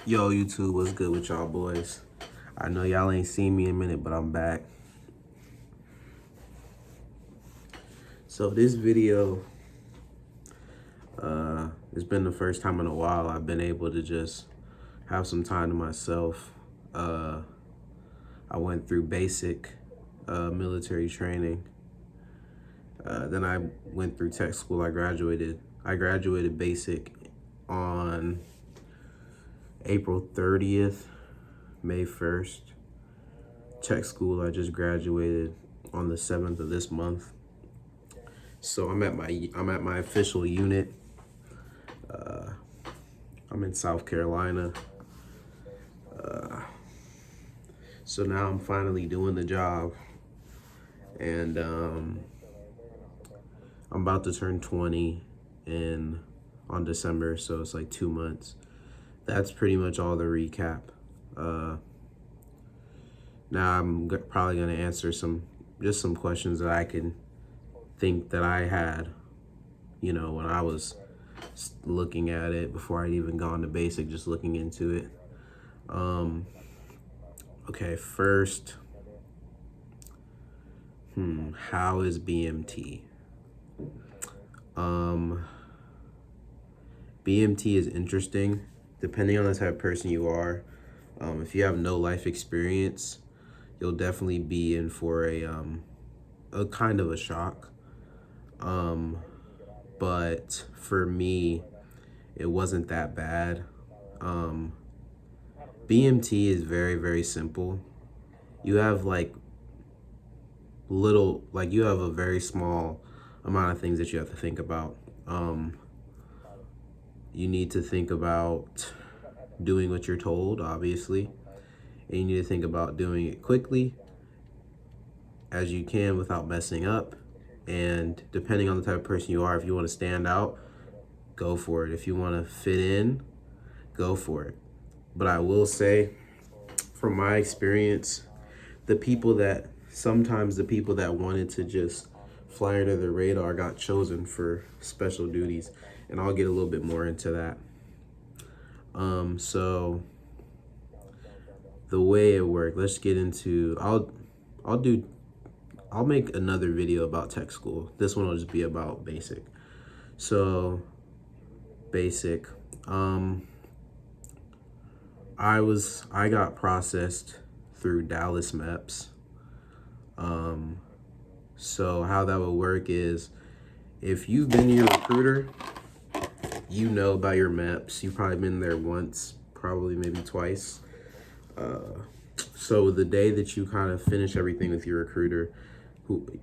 Yo, YouTube, what's good with y'all boys? I know y'all ain't seen me in a minute, but I'm back. So this video, it's been the first time in a while I've been able to just have some time to myself. I went through basic military training. Then I went through tech school. I graduated basic on April 30th, May 1st. Tech school, I just graduated on the 7th of this month. So I'm at my official unit. I'm in South Carolina. So now I'm finally doing the job, and I'm about to turn 20 on December, so it's like 2 months. That's pretty much all the recap. Now I'm probably gonna answer some questions that I can think that I had, when I was looking at it before I'd even gone to basic, just looking into it. Okay, first, how is BMT? BMT is interesting, depending on the type of person you are. If you have no life experience, you'll definitely be in for a kind of a shock. But for me, it wasn't that bad. BMT is very, very simple. You have you have a very small amount of things that you have to think about. You need to think about doing what you're told, obviously, and you need to think about doing it quickly as you can without messing up. And depending on the type of person you are, if you want to stand out, go for it. If you want to fit in, go for it. But I will say, from my experience, sometimes the people that wanted to just fly under the radar got chosen for special duties, and I'll get a little bit more into that. So the way it worked, let's get into, I'll make another video about tech school. This one will just be about basic. So basic, I got processed through Dallas MEPS. So how that would work is, if you've been to your recruiter, you know about your MEPS. You've probably been there once, probably maybe twice. So the day that you kind of finish everything with your recruiter,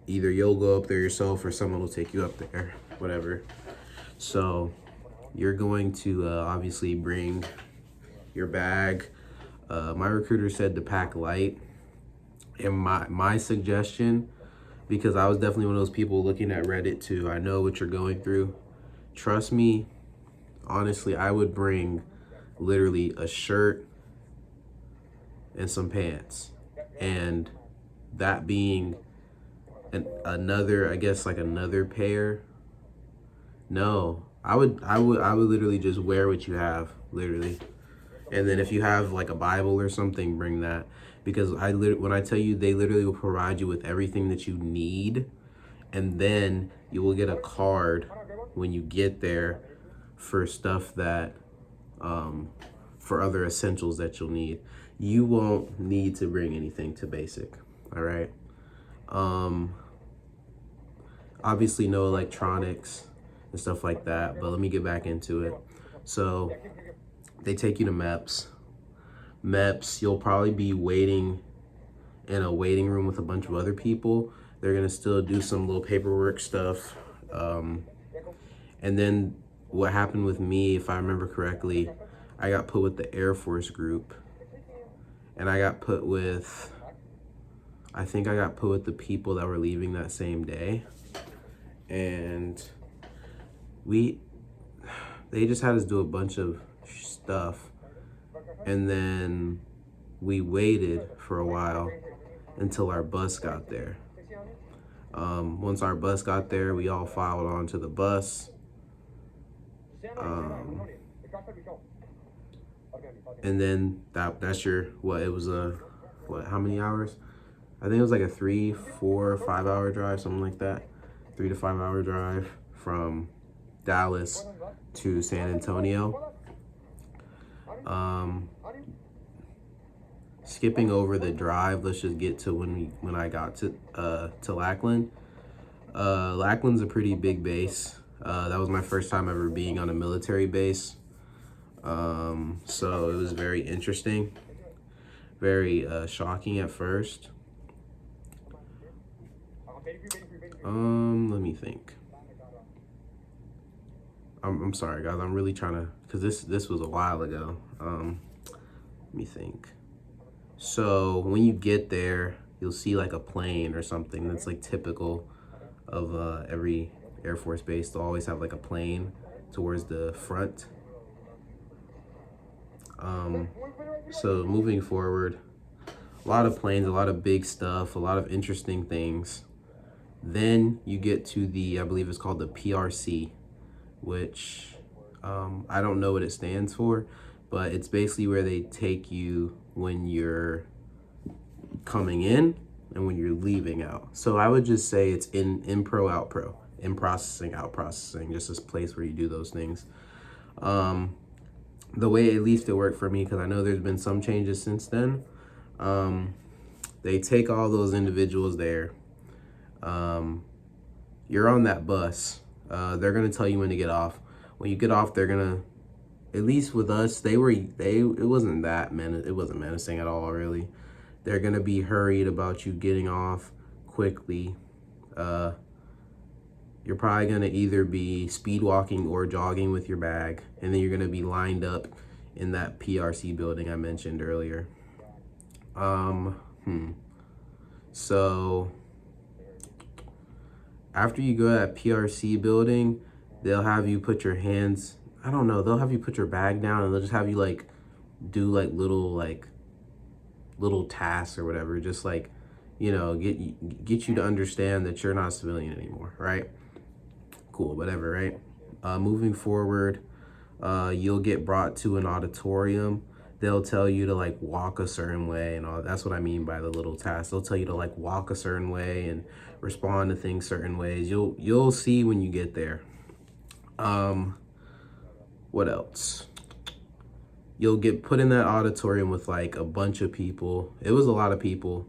either you'll go up there yourself or someone will take you up there, whatever. So you're going to obviously bring your bag. My recruiter said to pack light. And my suggestion, because I was definitely one of those people looking at Reddit too, I know what you're going through. Trust me, honestly, I would bring literally a shirt and some pants. And that being another pair. No, I would literally just wear what you have, literally. And then if you have like a Bible or something, bring that. Because when I tell you, they literally will provide you with everything that you need. And then you will get a card when you get there for stuff that, for other essentials that you'll need. You won't need to bring anything to basic, all right? Obviously no electronics and stuff like that, but let me get back into it. So they take you to MEPS. MEPS, you'll probably be waiting in a waiting room with a bunch of other people. They're gonna still do some little paperwork stuff. And then what happened with me, if I remember correctly, I got put with the Air Force group. And I got put with the people that were leaving that same day. And they just had us do a bunch of stuff. And then we waited for a while until our bus got there. Once our bus got there, we all filed onto the bus. and then that's your what it was a what how many hours? I think it was like a 3, 4, 5 hour drive, something like that. 3 to 5 hour drive from Dallas to San Antonio. Um, skipping over the drive, let's just get to when I got to Lackland. Lackland's a pretty big base. That was my first time ever being on a military base. So it was very interesting, very shocking at first. Let me think. I'm sorry, guys. I'm really trying to, cause this was a while ago. Let me think. So when you get there, you'll see like a plane or something that's like typical of every Air Force base. They'll always have like a plane towards the front. So moving forward, a lot of planes, a lot of big stuff, a lot of interesting things. Then you get to the, I believe it's called the PRC, which I don't know what it stands for, but it's basically where they take you when you're coming in and when you're leaving out. So I would just say it's in pro, out pro, in processing, out processing, just this place where you do those things. The way at least it worked for me, because I know there's been some changes since then. They take all those individuals there. You're on that bus. They're gonna tell you when to get off. When you get off, they're gonna, at least with us, it wasn't it wasn't menacing at all, really. They're gonna be hurried about you getting off quickly. You're probably gonna either be speed walking or jogging with your bag, and then you're gonna be lined up in that PRC building I mentioned earlier. So after you go to that PRC building, they'll have you put your hands, I don't know, they'll have you put your bag down, and they'll just have you like do like little tasks or whatever, just like, you know, get you to understand that you're not a civilian anymore, right? Cool, whatever, right? Moving forward, you'll get brought to an auditorium. They'll tell you to like walk a certain way and all. That's what I mean by the little tasks. They'll tell you to like walk a certain way and respond to things certain ways. You'll see when you get there. What else? You'll get put in that auditorium with like a bunch of people. It was a lot of people.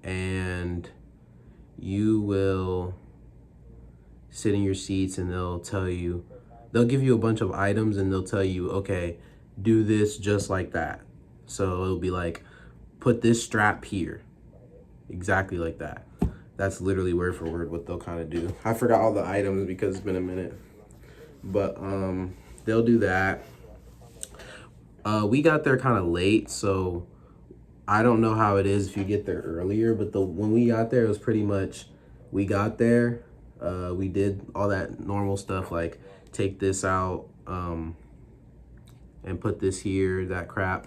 And you will sit in your seats, and they'll give you a bunch of items, and they'll tell you, okay, do this just like that. So it'll be like, put this strap here, exactly like that. That's literally word for word what they'll kind of do. I forgot all the items because it's been a minute, but they'll do that. We got there kind of late, so I don't know how it is if you get there earlier, but when we got there, it was pretty much, we got there, we did all that normal stuff, like take this out and put this here, that crap.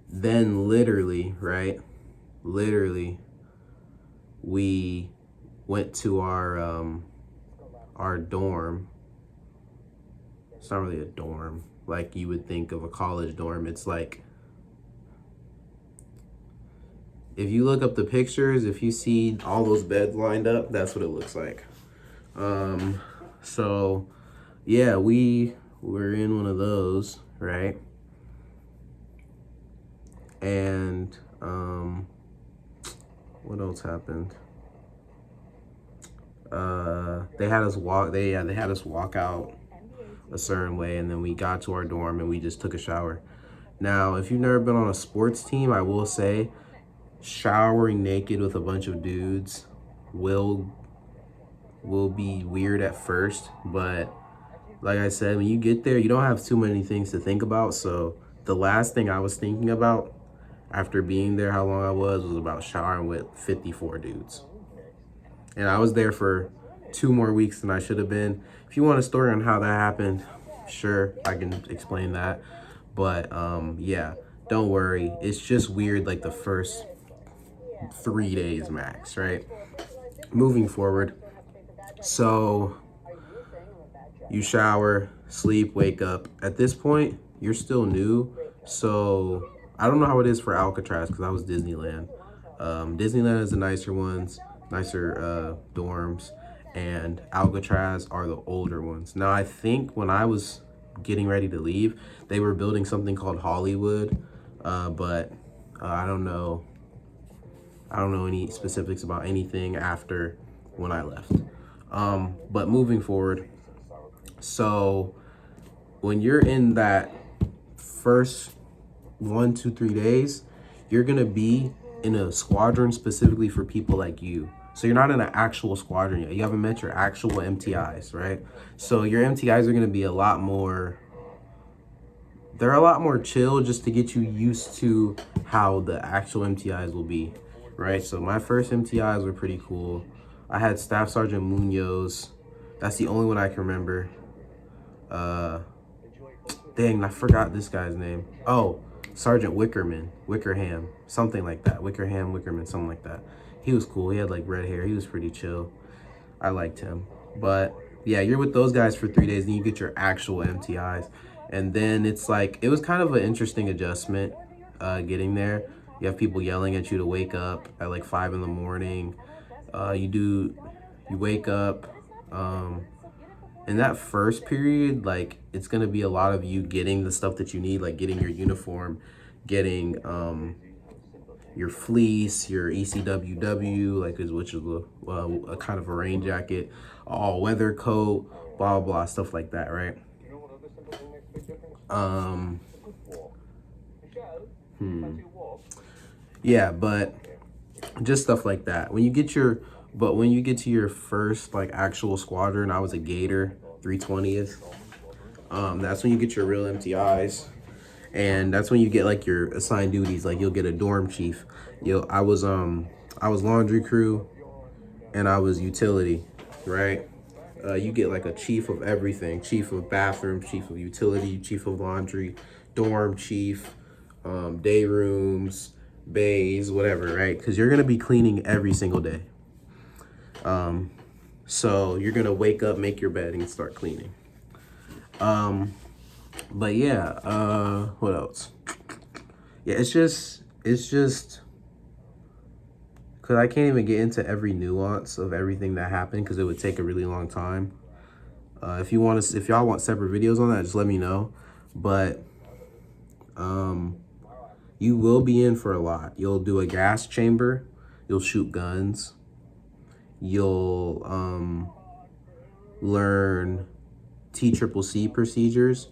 Then literally, right? Literally, we went to our dorm. It's not really a dorm like you would think of a college dorm. It's like, if you look up the pictures, if you see all those beds lined up, that's what it looks like. So yeah, we were in one of those, right? And what else happened? They had us walk out a certain way, and then we got to our dorm and we just took a shower. Now, if you've never been on a sports team, I will say showering naked with a bunch of dudes will be weird at first, but like I said, when you get there, you don't have too many things to think about. So the last thing I was thinking about after being there, how long I was about showering with 54 dudes. And I was there for 2 more weeks than I should have been. If you want a story on how that happened, sure, I can explain that. But yeah, don't worry. It's just weird like the first 3 days max, right? Moving forward. So you shower, sleep, wake up. At this point, you're still new. So I don't know how it is for Alcatraz because I was Disneyland. Disneyland is the nicer ones, nicer dorms, and Alcatraz are the older ones. Now I think when I was getting ready to leave, they were building something called Hollywood, but I don't know. I don't know any specifics about anything after when I left. But moving forward, so when you're in that first 1, 2, 3 days, you're gonna be in a squadron specifically for people like you. So you're not in an actual squadron yet. You haven't met your actual MTIs, right? So your MTIs are gonna be a lot more, they're a lot more chill just to get you used to how the actual MTIs will be, right? So my first MTIs were pretty cool. I had Staff Sergeant Munoz. That's the only one I can remember. Dang, I forgot this guy's name. Oh, Sergeant Wickerham, something like that. Wickerman, something like that. He was cool. He had like red hair. He was pretty chill. I liked him. But yeah, you're with those guys for 3 days, and you get your actual MTIs. And then it's like, it was kind of an interesting adjustment getting there. You have people yelling at you to wake up at like 5 in the morning. You wake up. In that first period, like, it's gonna be a lot of you getting the stuff that you need, like getting your uniform, getting your fleece, your ECWW, like, which is a kind of a rain jacket, all weather coat, blah blah, stuff like that, right? Yeah, but just stuff like that. When you get to your first like actual squadron, I was a Gator 320th. That's when you get your real MTIs, and that's when you get like your assigned duties. Like you'll get a dorm chief. I was laundry crew, and I was utility, right? You get like a chief of everything: chief of bathroom, chief of utility, chief of laundry, dorm chief, day rooms, bays, whatever, right? Because you're gonna be cleaning every single day. So you're gonna wake up, make your bed, and start cleaning. But yeah, what else? Yeah, it's just because I can't even get into every nuance of everything that happened because it would take a really long time. If y'all want separate videos on that, just let me know. But you will be in for a lot. You'll do a gas chamber. You'll shoot guns. You'll learn TCCC procedures.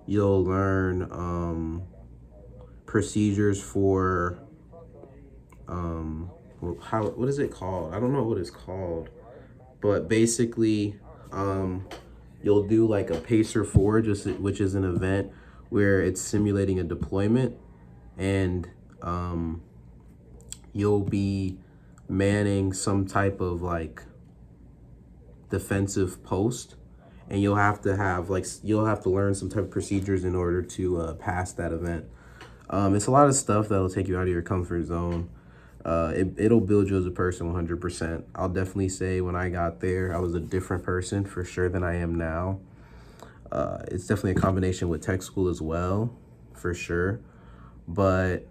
You'll learn procedures for what is it called? I don't know what it's called, but basically you'll do like a Pacer Forge, which is an event where it's simulating a deployment, and you'll be manning some type of like defensive post, and you'll have to learn some type of procedures in order to pass that event. It's a lot of stuff that'll take you out of your comfort zone. It'll build you as a person 100%. I'll definitely say when I got there, I was a different person for sure than I am now. It's definitely a combination with tech school as well, for sure. But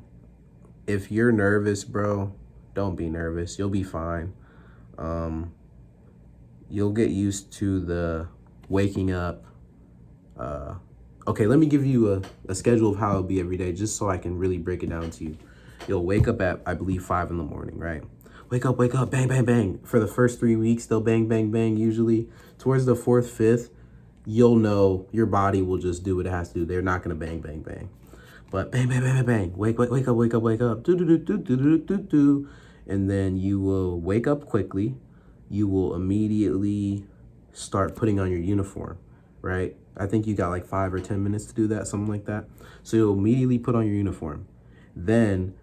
if you're nervous, bro, don't be nervous. You'll be fine. You'll get used to the waking up. Okay, let me give you a schedule of how it'll be every day, just so I can really break it down to you. You'll wake up at, I believe, 5 in the morning, right? Wake up, bang, bang, bang. For the first 3 weeks, they'll bang, bang, bang. Usually towards the 4th, 5th, you'll know your body will just do what it has to do. They're not gonna bang, bang, bang. But bang, bang, bang, bang, bang. Wake up. Do, do, do, do, do, do, do, do. And then you will wake up quickly. You will immediately start putting on your uniform, right? I think you got like 5 or 10 minutes to do that, something like that. So you'll immediately put on your uniform. Then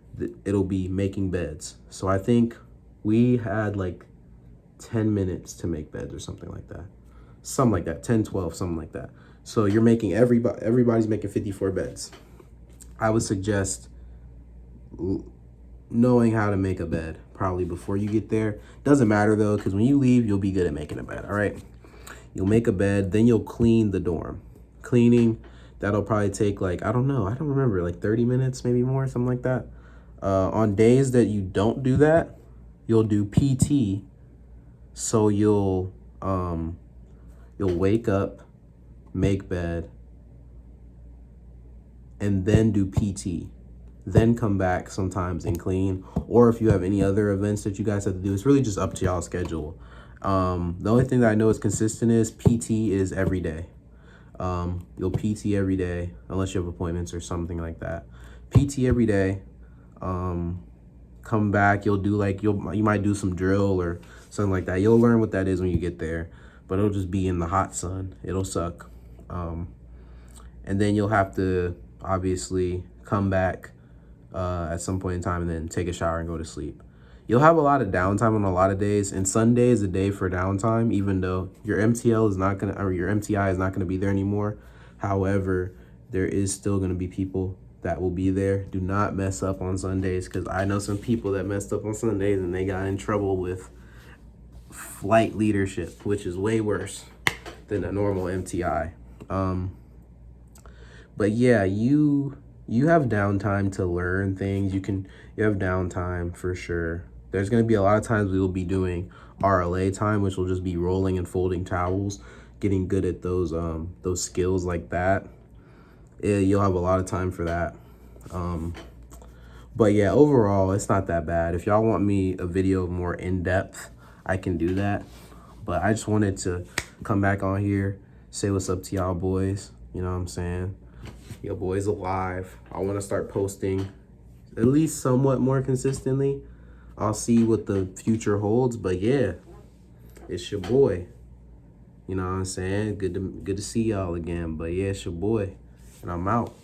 it'll be making beds. So I think we had like 10 minutes to make beds or something like that. Something like that, 10, 12, something like that. So you're making, everybody's making 54 beds. I would suggest knowing how to make a bed probably before you get there. Doesn't matter though, because when you leave, you'll be good at making a bed, all right? You'll make a bed, then you'll clean the dorm. Cleaning That'll probably take like, I don't know, I don't remember, like 30 minutes, maybe more, something like that. On days that you don't do that, you'll do PT. So you'll wake up, make bed, and then do PT. Then come back sometimes and clean. Or if you have any other events that you guys have to do, it's really just up to y'all schedule. The only thing that I know is consistent is PT is every day. You'll PT every day unless you have appointments or something like that. PT every day. Come back, you'll do like, you might do some drill or something like that. You'll learn what that is when you get there, but it'll just be in the hot sun. It'll suck. And then you'll have to obviously come back at some point in time and then take a shower and go to sleep. You'll have a lot of downtime on a lot of days, and Sunday is a day for downtime, even though your MTL is not gonna, or your MTI is not gonna be there anymore. However, there is still gonna be people that will be there. Do not mess up on Sundays, because I know some people that messed up on Sundays and they got in trouble with flight leadership, which is way worse than a normal MTI. But yeah, you have downtime to learn things. You have downtime for sure. There's going to be a lot of times we will be doing RLA time, which will just be rolling and folding towels, getting good at those skills like that. You'll have a lot of time for that. But yeah, overall, it's not that bad. If y'all want me a video more in-depth, I can do that. But I just wanted to come back on here, say what's up to y'all boys. You know what I'm saying? Your boy's alive. I want to start posting at least somewhat more consistently. I'll see what the future holds, but yeah, it's your boy. You know what I'm saying? Good to see y'all again. But yeah, it's your boy, and I'm out.